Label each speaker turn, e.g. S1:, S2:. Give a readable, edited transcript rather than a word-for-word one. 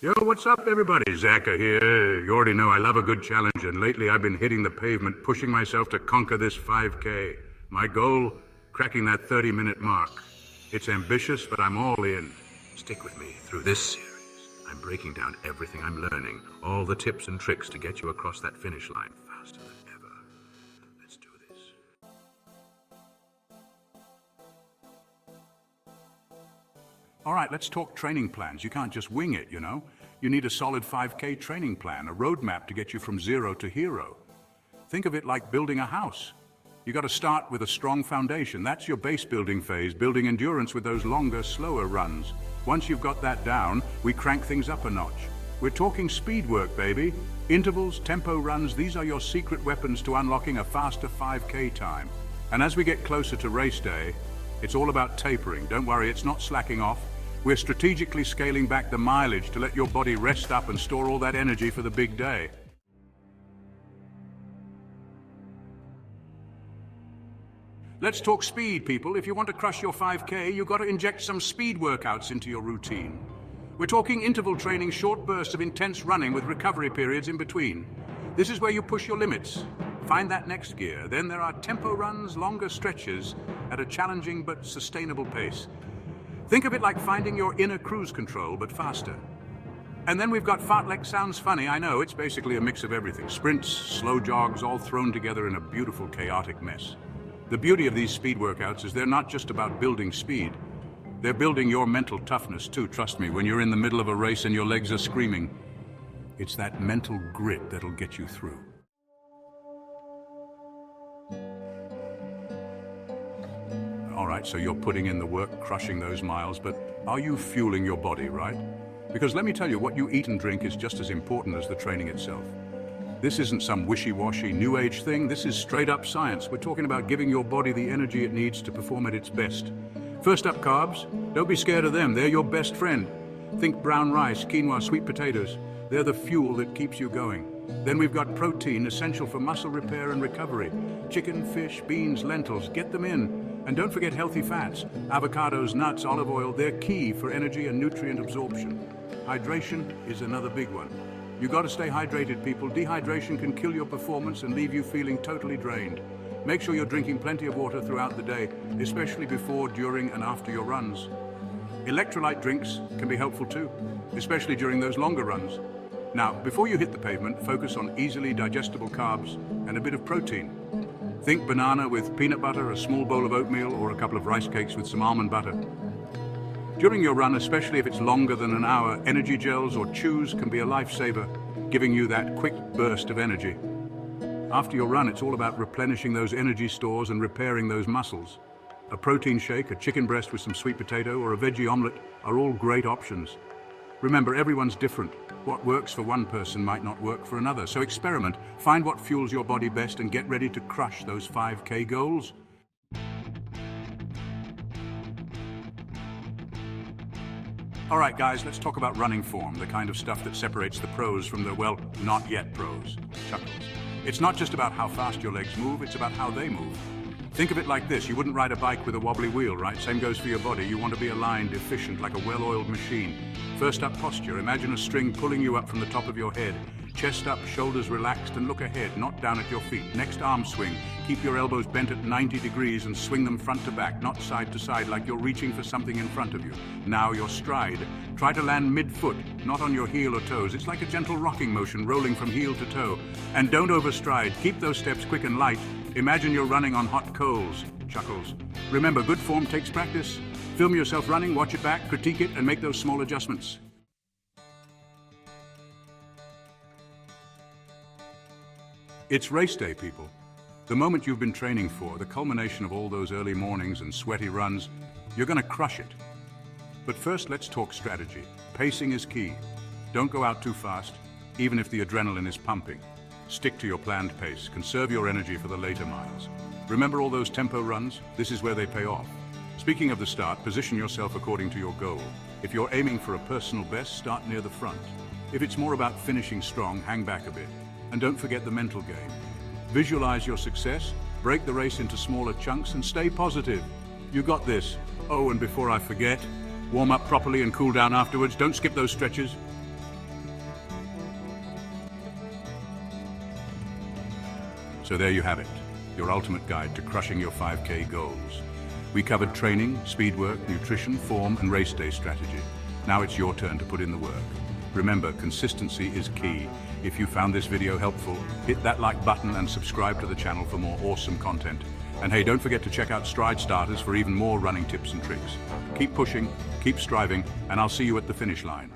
S1: Yo, what's up, everybody? Zaka here. You already know I love a good challenge, and lately I've been hitting the pavement, pushing myself to conquer this 5K. My goal? Cracking that 30-minute mark. It's ambitious, but I'm all in. Stick with me through this series. I'm breaking down everything I'm learning, all the tips and tricks to get you across that finish line faster than ever. Let's do this. All right, let's talk training plans. You can't just wing it, you know. You need a solid 5K training plan, a roadmap to get you from zero to hero. Think of it like building a house. You got to start with a strong foundation. That's your base building phase, building endurance with those longer, slower runs. Once you've got that down, we crank things up a notch. We're talking speed work, baby. Intervals, tempo runs, these are your secret weapons to unlocking a faster 5K time. And as we get closer to race day, it's all about tapering. Don't worry, it's not slacking off. We're strategically scaling back the mileage to let your body rest up and store all that energy for the big day. Let's talk speed, people. If you want to crush your 5K, you've got to inject some speed workouts into your routine. We're talking interval training, short bursts of intense running with recovery periods in between. This is where you push your limits. Find that next gear. Then there are tempo runs, longer stretches at a challenging but sustainable pace. Think of it like finding your inner cruise control, but faster. And then we've got fartlek. Sounds funny, I know. It's basically a mix of everything. Sprints, slow jogs, all thrown together in a beautiful, chaotic mess. The beauty of these speed workouts is they're not just about building speed. They're building your mental toughness too, trust me. When you're in the middle of a race and your legs are screaming, it's that mental grit that'll get you through. All right, so you're putting in the work, crushing those miles, but are you fueling your body, right? Because let me tell you, what you eat and drink is just as important as the training itself. This isn't some wishy-washy, new age thing. This is straight up science. We're talking about giving your body the energy it needs to perform at its best. First up, carbs. Don't be scared of them. They're your best friend. Think brown rice, quinoa, sweet potatoes. They're the fuel that keeps you going. Then we've got protein, essential for muscle repair and recovery. Chicken, fish, beans, lentils, get them in. And don't forget healthy fats. Avocados, nuts, olive oil, they're key for energy and nutrient absorption. Hydration is another big one. You got to stay hydrated, people. Dehydration can kill your performance and leave you feeling totally drained. Make sure you're drinking plenty of water throughout the day, especially before, during, and after your runs. Electrolyte drinks can be helpful too, especially during those longer runs. Now, before you hit the pavement, focus on easily digestible carbs and a bit of protein. Think banana with peanut butter, a small bowl of oatmeal, or a couple of rice cakes with some almond butter. During your run, especially if it's longer than an hour, energy gels or chews can be a lifesaver, giving you that quick burst of energy. After your run, it's all about replenishing those energy stores and repairing those muscles. A protein shake, a chicken breast with some sweet potato, or a veggie omelet are all great options. Remember, everyone's different. What works for one person might not work for another. So experiment, find what fuels your body best, and get ready to crush those 5K goals. All right, guys, let's talk about running form, the kind of stuff that separates the pros from the, well, not yet pros. Chuckles. It's not just about how fast your legs move, it's about how they move. Think of it like this. You wouldn't ride a bike with a wobbly wheel, right? Same goes for your body. You want to be aligned, efficient, like a well-oiled machine. First up, posture. Imagine a string pulling you up from the top of your head. Chest up, shoulders relaxed, and look ahead, not down at your feet. Next, arm swing. Keep your elbows bent at 90 degrees and swing them front to back, not side to side, like you're reaching for something in front of you. Now, your stride. Try to land mid-foot, not on your heel or toes. It's like a gentle rocking motion, rolling from heel to toe. And don't overstride. Keep those steps quick and light. Imagine you're running on hot coals. Chuckles. Remember, good form takes practice. Film yourself running, watch it back, critique it, and make those small adjustments. It's race day, people. The moment you've been training for, the culmination of all those early mornings and sweaty runs. You're going to crush it. But first, let's talk strategy. Pacing is key. Don't go out too fast, even if the adrenaline is pumping. Stick to your planned pace. Conserve your energy for the later miles. Remember all those tempo runs? This is where they pay off. Speaking of the start, position yourself according to your goal. If you're aiming for a personal best, start near the front. If it's more about finishing strong, hang back a bit. And don't forget the mental game. Visualize your success, break the race into smaller chunks, and stay positive. You got this. Oh, and before I forget, warm up properly and cool down afterwards. Don't skip those stretches. So there you have it, your ultimate guide to crushing your 5K goals. We covered training, speed work, nutrition, form, and race day strategy. Now it's your turn to put in the work. Remember, consistency is key. If you found this video helpful, hit that like button and subscribe to the channel for more awesome content. And hey, don't forget to check out Stride Starters for even more running tips and tricks. Keep pushing, keep striving, and I'll see you at the finish line.